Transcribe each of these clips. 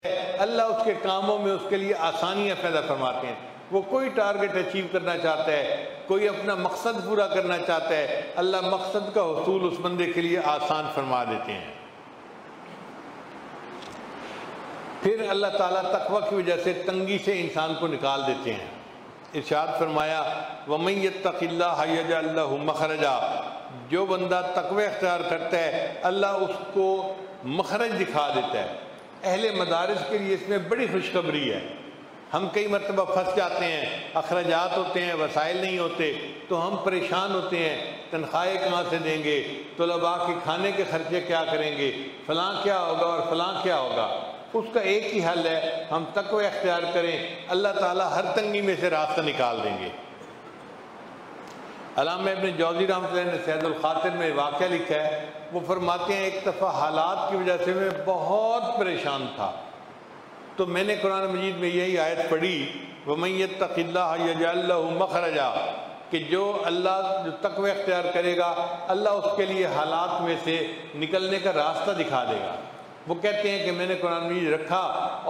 اللہ اس کے کاموں میں اس کے لیے آسانیاں پیدا فرماتے ہیں۔ وہ کوئی ٹارگٹ اچیو کرنا چاہتا ہے، کوئی اپنا مقصد پورا کرنا چاہتا ہے، اللہ مقصد کا حصول اس بندے کے لیے آسان فرما دیتے ہیں۔ پھر اللہ تعالیٰ تقوی کی وجہ سے تنگی سے انسان کو نکال دیتے ہیں۔ ارشاد فرمایا وَمَن يَتَّقِ اللَّهَ يَجْعَل لَّهُ مَخْرَجًا، جو بندہ تقوی اختیار کرتا ہے اللہ اس کو مخرج دکھا دیتا ہے۔ اہل مدارس کے لیے اس میں بڑی خوشخبری ہے۔ ہم کئی مرتبہ پھنس جاتے ہیں، اخراجات ہوتے ہیں، وسائل نہیں ہوتے تو ہم پریشان ہوتے ہیں، تنخواہیں کہاں سے دیں گے، طلباء کے کھانے کے خرچے کیا کریں گے، فلاں کیا ہوگا اور فلاں کیا ہوگا۔ اس کا ایک ہی حل ہے، ہم تقوی اختیار کریں، اللہ تعالیٰ ہر تنگی میں سے راستہ نکال دیں گے۔ علامہ ابن جوزی رحمۃ اللہ نے سید الخاطر میں واقعہ لکھا ہے، وہ فرماتے ہیں ایک دفعہ حالات کی وجہ سے میں بہت پریشان تھا، تو میں نے قرآن مجید میں یہی آیت پڑھی وَمَن يَتَّقِ اللَّهَ يَجْعَل لَّهُ مَخْرَجًا، کہ جو تقوی اختیار کرے گا اللہ اس کے لیے حالات میں سے نکلنے کا راستہ دکھا دے گا۔ وہ کہتے ہیں کہ میں نے قرآن مجید رکھا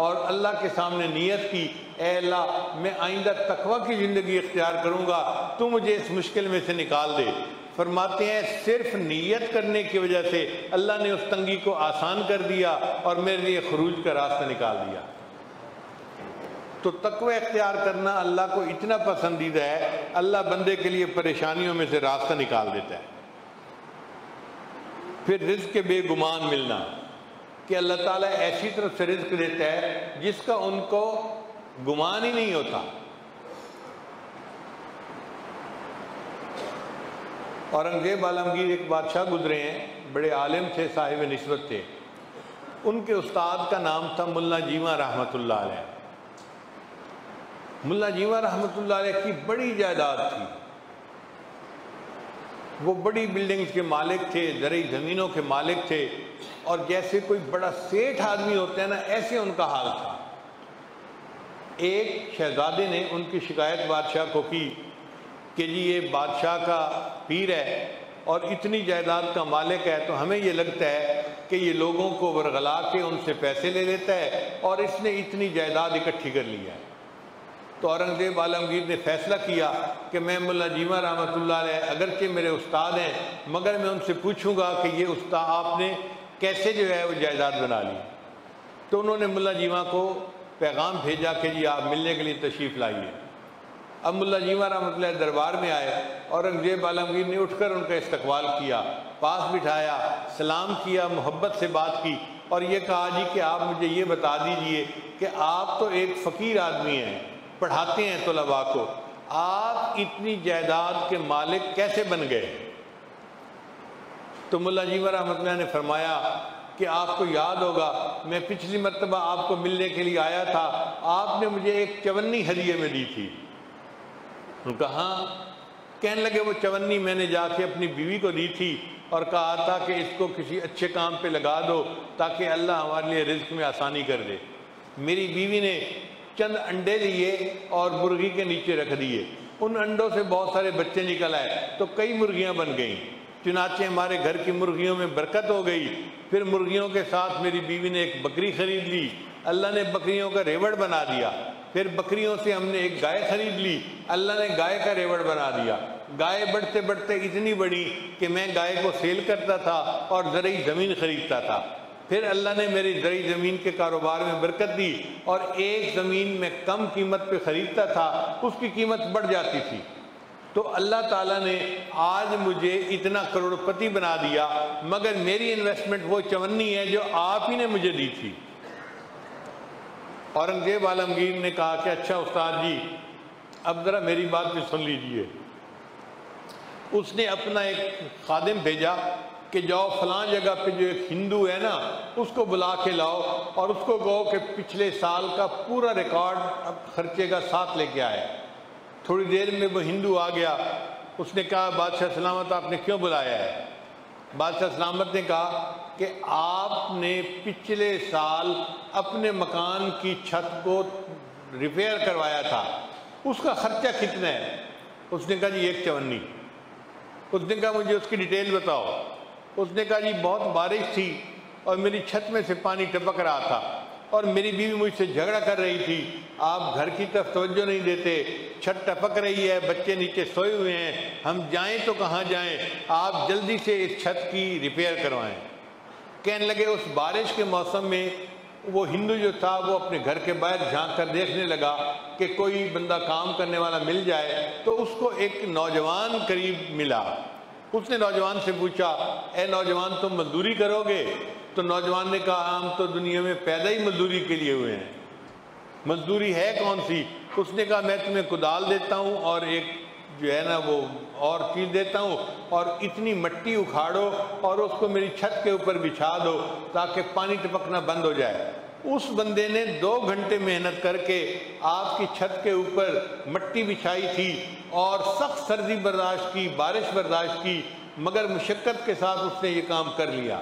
اور اللہ کے سامنے نیت کی، اے اللہ میں آئندہ تقوی کی زندگی اختیار کروں گا، تو مجھے اس مشکل میں سے نکال دے۔ فرماتے ہیں صرف نیت کرنے کی وجہ سے اللہ نے اس تنگی کو آسان کر دیا اور میرے لیے خروج کا راستہ نکال دیا۔ تو تقوی اختیار کرنا اللہ کو اتنا پسندیدہ ہے، اللہ بندے کے لیے پریشانیوں میں سے راستہ نکال دیتا ہے۔ پھر رزق کے بے گمان ملنا، کہ اللہ تعالیٰ ایسی طرف سے رزق دیتا ہے جس کا ان کو گمان ہی نہیں ہوتا۔ اورنگزیب عالمگیر ایک بادشاہ گزرے ہیں، بڑے عالم تھے، صاحب نسبت تھے۔ ان کے استاد کا نام تھا ملا جیواں رحمۃ اللہ علیہ۔ ملا جیواں رحمۃ اللہ علیہ کی بڑی جائیداد تھی، وہ بڑی بلڈنگز کے مالک تھے، زرعی زمینوں کے مالک تھے، اور جیسے کوئی بڑا سیٹھ آدمی ہوتا ہے نا، ایسے ان کا حال تھا۔ ایک شہزادے نے ان کی شکایت بادشاہ کو کی کہ جی یہ بادشاہ کا پیر ہے اور اتنی جائیداد کا مالک ہے، تو ہمیں یہ لگتا ہے کہ یہ لوگوں کو ورغلا کے ان سے پیسے لے لیتا ہے اور اس نے اتنی جائیداد اکٹھی کر لی ہے۔ تو اورنگزیب عالمگیر نے فیصلہ کیا کہ میں ملا جیواں رحمۃ اللہ علیہ اگرچہ میرے استاد ہیں مگر میں ان سے پوچھوں گا کہ یہ استاد آپ نے کیسے جو ہے وہ جائیداد بنا لی۔ تو انہوں نے ملا جیواں کو پیغام بھیجا کہ جی آپ ملنے کے لیے تشریف لائیے۔ اب ملا جیواں رحمۃ اللہ دربار میں آئے، اورنگزیب عالمگیر نے اٹھ کر ان کا استقبال کیا، پاس بٹھایا، سلام کیا، محبت سے بات کی اور یہ کہا جی کہ آپ مجھے یہ بتا دیجئے کہ آپ تو ایک فقیر آدمی ہیں، پڑھاتے ہیں طلباء کو، آپ اتنی جائیداد کے مالک کیسے بن گئے؟ تو ملا جیواں رحمۃ اللہ نے فرمایا کہ آپ کو یاد ہوگا میں پچھلی مرتبہ آپ کو ملنے کے لیے آیا تھا، آپ نے مجھے ایک چونی ہدیے میں دی تھی۔ ان کا ہاں۔ کہنے لگے وہ چونی میں نے جا کے اپنی بیوی کو دی تھی اور کہا تھا کہ اس کو کسی اچھے کام پہ لگا دو تاکہ اللہ ہمارے لیے رزق میں آسانی کر دے۔ میری بیوی نے چند انڈے لیے اور مرغی کے نیچے رکھ دیے، ان انڈوں سے بہت سارے بچے نکل آئے تو کئی مرغیاں بن گئیں، چنانچہ ہمارے گھر کی مرغیوں میں برکت ہو گئی۔ پھر مرغیوں کے ساتھ میری بیوی نے ایک بکری خرید لی، اللہ نے بکریوں کا ریوڑ بنا دیا۔ پھر بکریوں سے ہم نے ایک گائے خرید لی، اللہ نے گائے کا ریوڑ بنا دیا۔ گائے بڑھتے بڑھتے اتنی بڑی کہ میں گائے کو سیل کرتا تھا اور زرعی زمین خریدتا تھا۔ پھر اللہ نے میری زرعی زمین کے کاروبار میں برکت دی اور ایک زمین میں کم قیمت پہ خریدتا تھا، اس کی قیمت بڑھ جاتی تھی۔ تو اللہ تعالیٰ نے آج مجھے اتنا کروڑپتی بنا دیا، مگر میری انویسٹمنٹ وہ چونی ہے جو آپ ہی نے مجھے دی تھی۔ اورنگزیب عالمگیر نے کہا کہ اچھا استاد جی اب ذرا میری بات بھی سن لیجئے۔ اس نے اپنا ایک خادم بھیجا کہ جاؤ فلاں جگہ پہ جو ایک ہندو ہے نا اس کو بلا کے لاؤ اور اس کو کہو کہ پچھلے سال کا پورا ریکارڈ خرچے کا ساتھ لے کے آئے۔ تھوڑی دیر میں وہ ہندو آ گیا، اس نے کہا بادشاہ سلامت آپ نے کیوں بلایا ہے؟ بادشاہ سلامت نے کہا کہ آپ نے پچھلے سال اپنے مکان کی چھت کو ریپیئر کروایا تھا، اس کا خرچہ کتنا ہے؟ اس نے کہا جی ایک چونی۔ اس نے کہا مجھے اس کی ڈیٹیل بتاؤ۔ اس نے کہا جی بہت بارش تھی اور میری چھت میں سے پانی ٹپک رہا تھا اور میری بیوی مجھ سے جھگڑا کر رہی تھی، آپ گھر کی طرف توجہ نہیں دیتے، چھت ٹپک رہی ہے، بچے نیچے سوئے ہوئے ہیں، ہم جائیں تو کہاں جائیں، آپ جلدی سے اس چھت کی ریپیئر کروائیں۔ کہنے لگے اس بارش کے موسم میں وہ ہندو جو تھا وہ اپنے گھر کے باہر جھانک کر دیکھنے لگا کہ کوئی بندہ کام کرنے والا مل جائے، تو اس کو ایک نوجوان قریب ملا۔ اس نے نوجوان سے پوچھا، اے نوجوان تم مزدوری کرو گے؟ تو نوجوان نے کہا ہم تو دنیا میں پیدا ہی مزدوری کے لیے ہوئے ہیں، مزدوری ہے کون سی؟ اس نے کہا میں تمہیں کدال دیتا ہوں اور ایک جو ہے نا وہ اور چیز دیتا ہوں، اور اتنی مٹی اکھاڑو اور اس کو میری چھت کے اوپر بچھا دو تاکہ پانی ٹپکنا بند ہو جائے۔ اس بندے نے 2 گھنٹے محنت کر کے آپ کی چھت کے اوپر مٹی بچھائی تھی اور سخت سردی برداشت کی، بارش برداشت کی، مگر مشقت کے ساتھ اس نے یہ کام کر لیا۔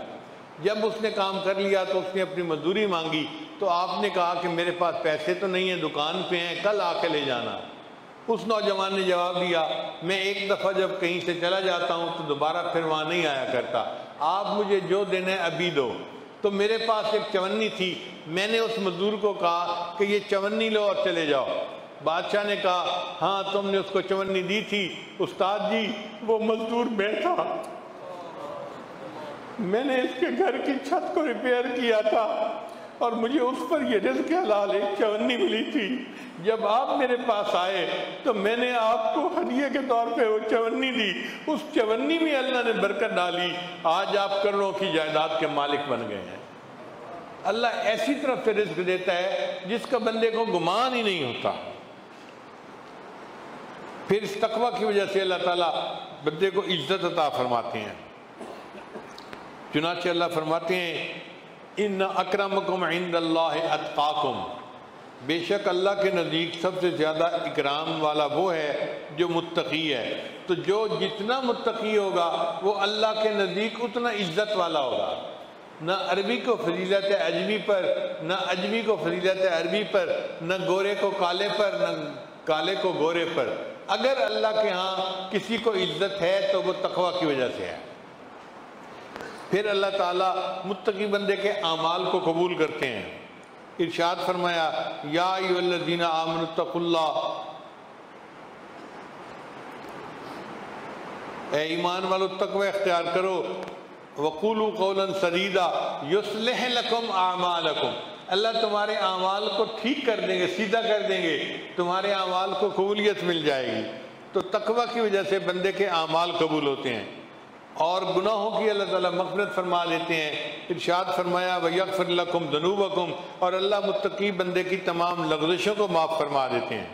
جب اس نے کام کر لیا تو اس نے اپنی مزدوری مانگی، تو آپ نے کہا کہ میرے پاس پیسے تو نہیں ہیں، دکان پہ ہیں، کل آ کے لے جانا۔ اس نوجوان نے جواب دیا میں ایک دفعہ جب کہیں سے چلا جاتا ہوں تو دوبارہ پھر وہاں نہیں آیا کرتا، آپ مجھے جو دینا ہے ابھی دو۔ تو میرے پاس ایک چونی تھی، میں نے اس مزدور کو کہا کہ یہ چونی لو اور چلے جاؤ۔ بادشاہ نے کہا ہاں تم نے اس کو چونی دی تھی استاد جی، وہ مزدور میں تھا، میں نے اس کے گھر کی چھت کو ریپیئر کیا تھا اور مجھے اس پر یہ رزق حلال ایک چونی ملی تھی۔ جب آپ میرے پاس آئے تو میں نے آپ کو ہدیے کے طور پہ وہ چونی دی، اس چونی میں اللہ نے برکت ڈالی، آج آپ کروڑوں کی جائیداد کے مالک بن گئے ہیں۔ اللہ ایسی طرف سے رزق دیتا ہے جس کا بندے کو گمان ہی نہیں ہوتا۔ پھر اس تقوی کی وجہ سے اللہ تعالیٰ بندے کو عزت عطا فرماتے ہیں۔ چنانچہ اللہ فرماتے ہیں ان اکرمکم عند اللہ اتقاکم، بے شک اللہ کے نزدیک سب سے زیادہ اکرام والا وہ ہے جو متقی ہے۔ تو جو جتنا متقی ہوگا وہ اللہ کے نزدیک اتنا عزت والا ہوگا۔ نہ عربی کو فضیلت ہے عجمی پر، نہ عجمی کو فضیلت ہے عربی پر، نہ گورے کو کالے پر، نہ کالے کو گورے پر۔ اگر اللہ کے ہاں کسی کو عزت ہے تو وہ تقوی کی وجہ سے ہے۔ پھر اللہ تعالیٰ متقی بندے کے اعمال کو قبول کرتے ہیں۔ ارشاد فرمایا یا ایھا الذین آمنوا اتقوا اللہ، اے ایمان والو تقوی اختیار کرو، وقولوا قولا سدیدا یصلح لکم اعمالکم، اللہ تمہارے اعمال کو ٹھیک کر دیں گے، سیدھا کر دیں گے، تمہارے اعمال کو قبولیت مل جائے گی۔ تو تقوی کی وجہ سے بندے کے اعمال قبول ہوتے ہیں اور گناہوں کی اللہ تعالیٰ مغفرت فرما دیتے ہیں۔ ارشاد فرمایا وَيَغْفِرْ لَكُمْ ذُنُوبَكُمْ، اور اللہ متقی بندے کی تمام لغزشوں کو معاف فرما دیتے ہیں۔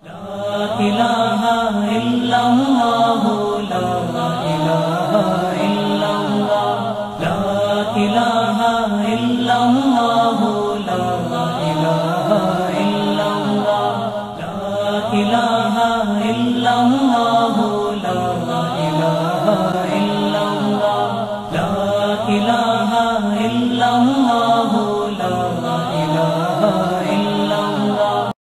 لا الہ الا اللہ، لا الہ الا اللہ، لا الہ الا اللہ، لا الہ الا اللہ، لا الہ الا اللہ، لا الہ الا اللہ، لا الہ